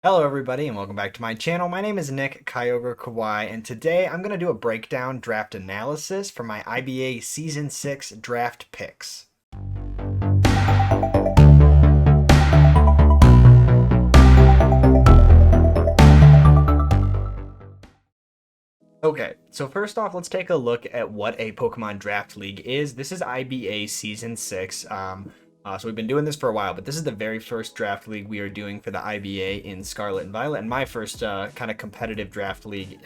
Hello everybody and welcome back to my channel. My name is Nick Kyogre Kawhi and today I'm going to do a breakdown draft analysis for my IBA Season 6 draft picks. Okay, so first off, let's take a look at what a Pokemon Draft League is. This is IBA Season 6. So we've been doing this for a while, but this is the very first draft league we are doing for the IBA in Scarlet and Violet, and my first kind of competitive draft league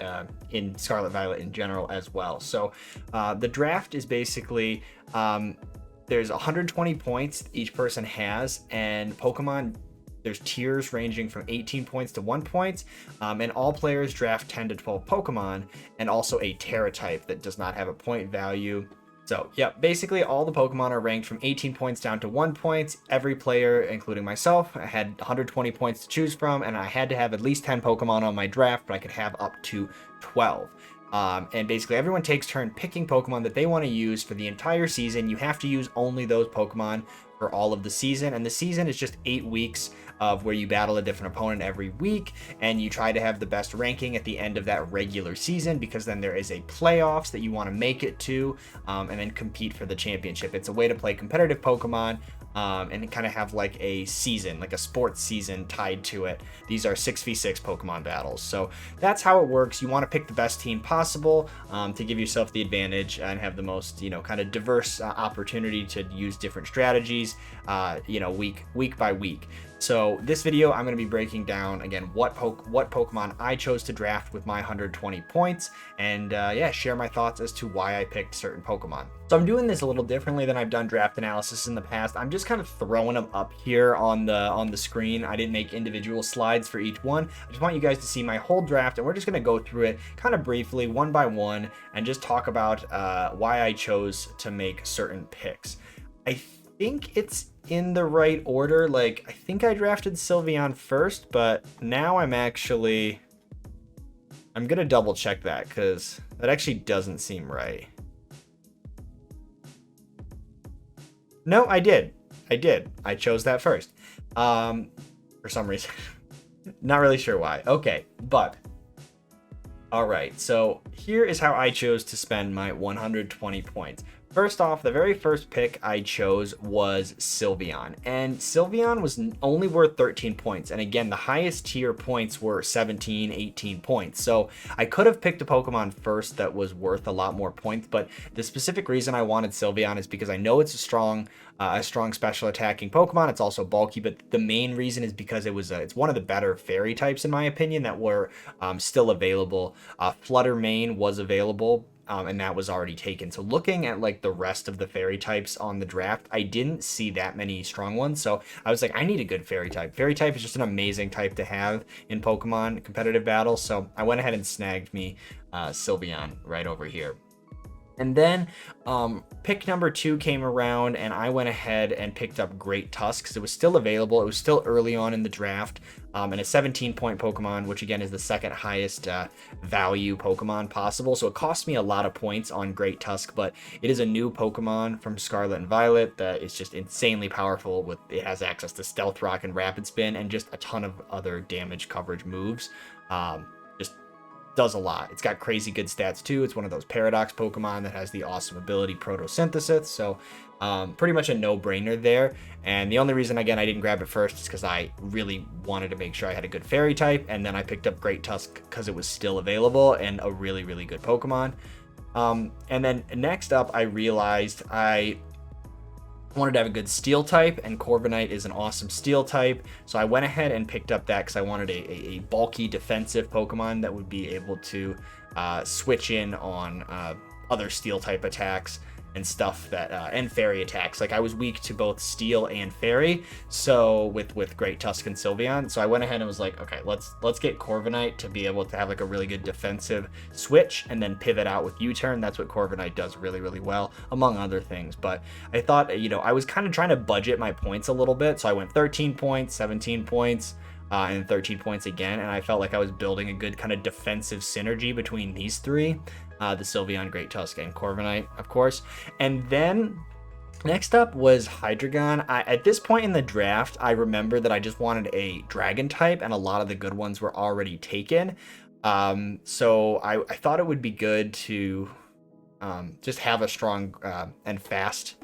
in Scarlet Violet in general as well. So the draft is basically there's 120 points each person has, and Pokemon, there's tiers ranging from 18 points to 1 point, and all players draft 10 to 12 Pokemon, and also a Terra type that does not have a point value. So yeah, basically all the Pokemon are ranked from 18 points down to 1 point. Every player, including myself, I had 120 points to choose from, and I had to have at least 10 Pokemon on my draft, but I could have up to 12. And basically everyone takes turn picking Pokemon that they want to use for the entire season. You have to use only those Pokemon for all of the season, and the season is just 8 weeks of where you battle a different opponent every week, and you try to have the best ranking at the end of that regular season, because then there is a playoffs that you want to make it to, and then compete for the championship. It's a way to play competitive Pokemon and kind of have like a season, like a sports season tied to it. These are 6v6 Pokemon battles. So that's how it works. You want to pick the best team possible to give yourself the advantage and have the most, kind of diverse opportunity to use different strategies, week by week. So this video, I'm going to be breaking down, again, what Pokemon I chose to draft with my 120 points, and share my thoughts as to why I picked certain Pokemon. So I'm doing this a little differently than I've done draft analysis in the past. I'm just kind of throwing them up here on the screen. I didn't make individual slides for each one. I just want you guys to see my whole draft, and we're just going to go through it kind of briefly, one by one, and just talk about why I chose to make certain picks. I think it's in the right order. Like, I think I drafted Sylveon first, but now I'm gonna double check that because that actually doesn't seem right. No, I did. I chose that first. For some reason. Not really sure why. Okay, but all right, so here is how I chose to spend my 120 points. First off, the very first pick I chose was Sylveon, and Sylveon was only worth 13 points. And again, the highest tier points were 17, 18 points. So I could have picked a Pokemon first that was worth a lot more points, but the specific reason I wanted Sylveon is because I know it's a strong special attacking Pokemon. It's also bulky, but the main reason is because it's one of the better fairy types in my opinion that were still available. Flutter Mane was available, and that was already taken. So looking at like the rest of the fairy types on the draft, I didn't see that many strong ones. So I was like, I need a good fairy type. Fairy type is just an amazing type to have in Pokemon competitive battles. So I went ahead and snagged me Sylveon right over here. And then pick number 2 came around, and I went ahead and picked up Great Tusk because it was still available. It was still early on in the draft, and a 17-point Pokemon, which again is the second highest value Pokemon possible. So it cost me a lot of points on Great Tusk, but it is a new Pokemon from Scarlet and Violet that is just insanely powerful. It has access to Stealth Rock and Rapid Spin and just a ton of other damage coverage moves. Does a lot. It's got crazy good stats too. It's one of those Paradox Pokemon that has the awesome ability Photosynthesis, so pretty much a no-brainer there. And the only reason, again, I didn't grab it first is because I really wanted to make sure I had a good fairy type, and then I picked up Great Tusk because it was still available and a really, really good Pokemon. And then next up, I realized I wanted to have a good steel type, and Corviknight is an awesome steel type, so I went ahead and picked up that because I wanted a bulky defensive Pokemon that would be able to switch in on other steel type attacks and stuff that and fairy attacks. Like, I was weak to both steel and fairy, so with Great Tusk and Sylveon, so I went ahead and was like, okay, let's get Corviknight to be able to have like a really good defensive switch and then pivot out with U-turn. That's what Corviknight does really, really well, among other things. But I thought, I was kind of trying to budget my points a little bit, so I went 13 points, 17 points, and 13 points again, and I felt like I was building a good kind of defensive synergy between these three, the Sylveon, Great Tusk, and Corviknight, of course. And then Next up was Hydreigon. At this point in the draft, I remember that I just wanted a dragon type, and a lot of the good ones were already taken. So I thought it would be good to just have a strong and fast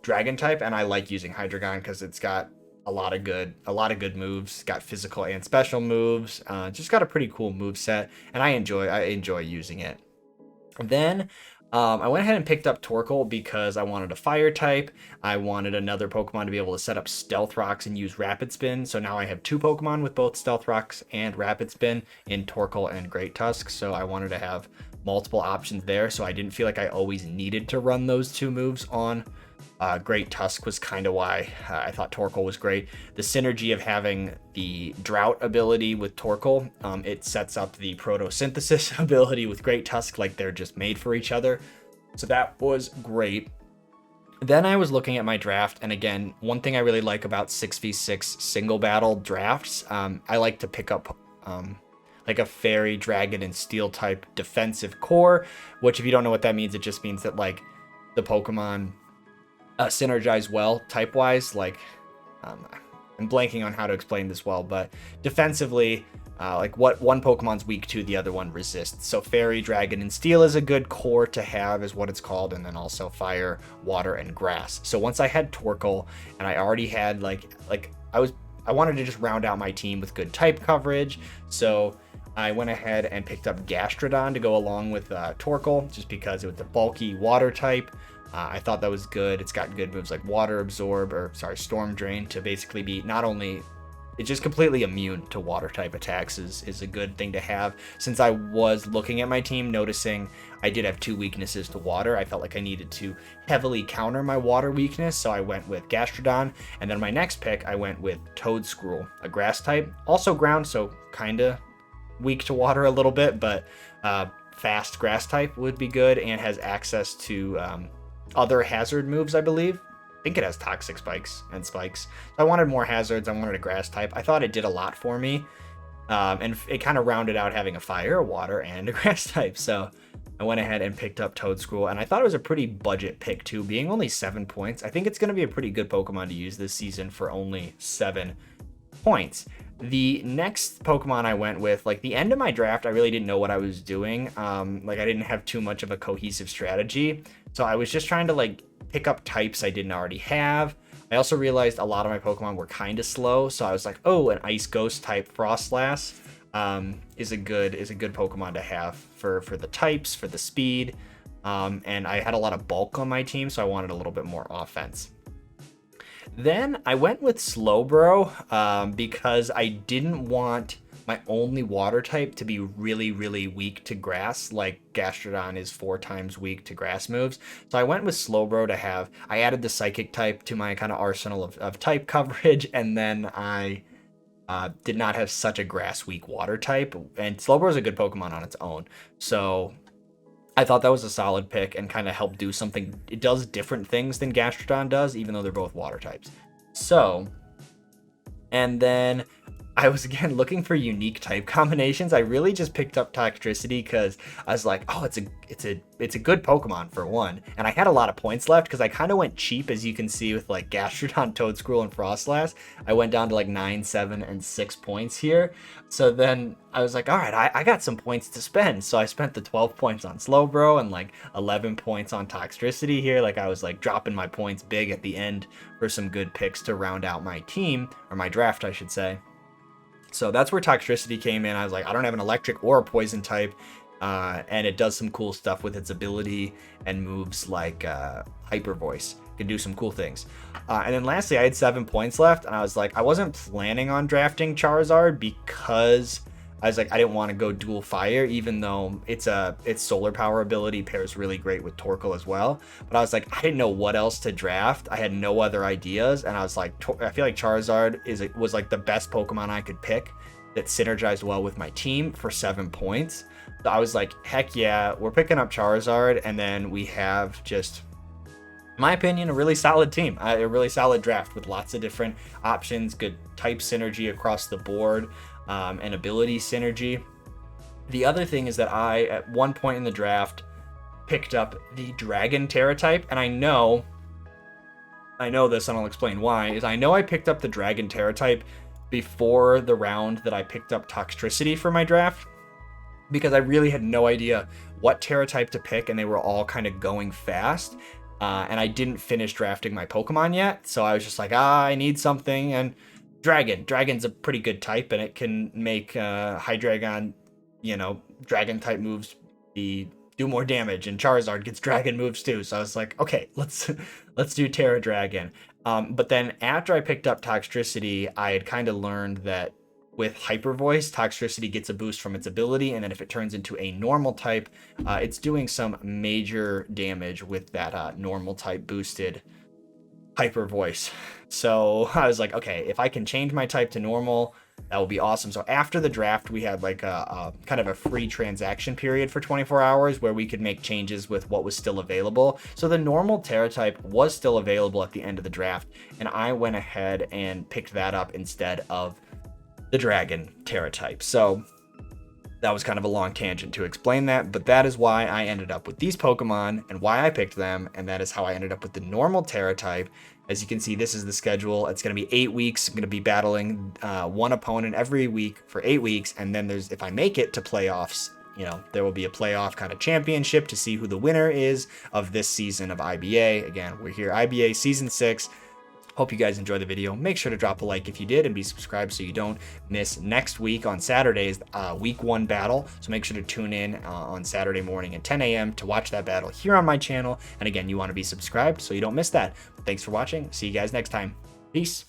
dragon type, and I like using Hydreigon because it's got a lot of good moves. It's got physical and special moves. Just got a pretty cool move set, and I enjoy using it. Then I went ahead and picked up Torkoal because I wanted a fire type. I wanted another Pokemon to be able to set up Stealth Rocks and use Rapid Spin. So now I have two Pokemon with both Stealth Rocks and Rapid Spin in Torkoal and Great Tusk. So I wanted to have multiple options there. So I didn't feel like I always needed to run those two moves on. Great Tusk was kind of why I thought Torkoal was great. The synergy of having the Drought ability with Torkoal, it sets up the Photosynthesis ability with Great Tusk, like they're just made for each other. So that was great. Then I was looking at my draft, and again, one thing I really like about 6v6 single battle drafts, I like to pick up like a Fairy, Dragon, and Steel type defensive core, which if you don't know what that means, it just means that like the Pokemon synergize well type-wise. Like I'm blanking on how to explain this well, but defensively, like what one Pokemon's weak to, the other one resists. So Fairy, Dragon, and Steel is a good core to have, is what it's called, and then also Fire, Water, and Grass. So once I had Torkoal, and I already had I wanted to just round out my team with good type coverage, so I went ahead and picked up Gastrodon to go along with Torkoal, just because it was a bulky water type. I thought that was good. It's got good moves like Storm Drain to basically be not only, it's just completely immune to water type attacks is a good thing to have. Since I was looking at my team, noticing I did have two weaknesses to water, I felt like I needed to heavily counter my water weakness, so I went with Gastrodon. And then my next pick, I went with Toedscruel, a grass type, also ground, so kind of weak to water a little bit, but fast grass type would be good, and has access to other hazard moves, I believe. I think it has toxic spikes and spikes. I wanted more hazards. I wanted a grass type. I thought it did a lot for me. And it kind of rounded out having a fire, a water, and a grass type. So I went ahead and picked up Toedscruel, and I thought it was a pretty budget pick too, being only 7 points. I think it's going to be a pretty good Pokemon to use this season for only 7 points. The next Pokemon I went with, like the end of my draft, I really didn't know what I was doing. Like I didn't have too much of a cohesive strategy. So I was just trying to like pick up types I didn't already have. I also realized a lot of my Pokemon were kind of slow. So I was like, oh, an Ice Ghost type Frostlass is a good Pokemon to have for the types, for the speed. And I had a lot of bulk on my team, so I wanted a little bit more offense. Then I went with Slowbro because I didn't want my only water type to be really, really weak to grass, like Gastrodon is 4 times weak to grass moves. So I went with Slowbro to have, I added the Psychic type to my kind of arsenal of type coverage, and then I did not have such a grass weak water type, and Slowbro is a good Pokemon on its own. So I thought that was a solid pick and kind of helped do something. It does different things than Gastrodon does, even though they're both water types. So, and then I was again looking for unique type combinations. I really just picked up Toxtricity because I was like, oh, it's a good Pokemon for one. And I had a lot of points left because I kind of went cheap, as you can see with like Gastrodon, Toedscruel, and Frostlass. I went down to like 9, 7, and 6 points here. So then I was like, all right, I got some points to spend. So I spent the 12 points on Slowbro and like 11 points on Toxtricity here. Like I was like dropping my points big at the end for some good picks to round out my team, or my draft, I should say. So that's where Toxtricity came in. I was like, I don't have an electric or a poison type, and it does some cool stuff with its ability and moves like Hyper Voice. Can do some cool things. And then lastly, I had 7 points left, and I was like, I wasn't planning on drafting Charizard because I was like, I didn't want to go dual fire, even though its solar power ability pairs really great with Torkoal as well. But I was like, I didn't know what else to draft. I had no other ideas, and I was like, I feel like Charizard was like the best Pokemon I could pick that synergized well with my team for 7 points. So I was like, heck yeah, we're picking up Charizard, and then we have just, in my opinion, a really solid team, a really solid draft with lots of different options, good type synergy across the board. And ability synergy. The other thing is that I, at one point in the draft, picked up the Dragon Terra type, and I know I know this and I'll explain why, is I know I picked up the Dragon Terra type before the round that I picked up Toxtricity for my draft, because I really had no idea what Terra type to pick, and they were all kind of going fast. And I didn't finish drafting my Pokemon yet, so I was just like, I need something. And Dragon's a pretty good type, and it can make Hydreigon, Dragon type moves do more damage, and Charizard gets Dragon moves too. So I was like, okay, let's do Terra Dragon. But then after I picked up Toxtricity, I had kind of learned that with Hyper Voice, Toxtricity gets a boost from its ability, and then if it turns into a normal type, it's doing some major damage with that normal type boosted Hyper Voice. So I was like, okay, if I can change my type to normal, that will be awesome. So after the draft, we had like a kind of a free transaction period for 24 hours where we could make changes with what was still available. So the normal Terra type was still available at the end of the draft, and I went ahead and picked that up instead of the Dragon Terra type. So that was kind of a long tangent to explain that, but that is why I ended up with these Pokemon and why I picked them, and that is how I ended up with the normal Terra type. As you can see, this is the schedule. It's going to be 8 weeks. I'm going to be battling one opponent every week for 8 weeks, and then if I make it to playoffs, there will be a playoff kind of championship to see who the winner is of this season of IBA. Again, we're here, IBA Season 6. Hope you guys enjoyed the video. Make sure to drop a like if you did, and be subscribed so you don't miss next week on Saturday's week 1 battle. So make sure to tune in on Saturday morning at 10 a.m. to watch that battle here on my channel. And again, you want to be subscribed so you don't miss that. Thanks for watching. See you guys next time. Peace.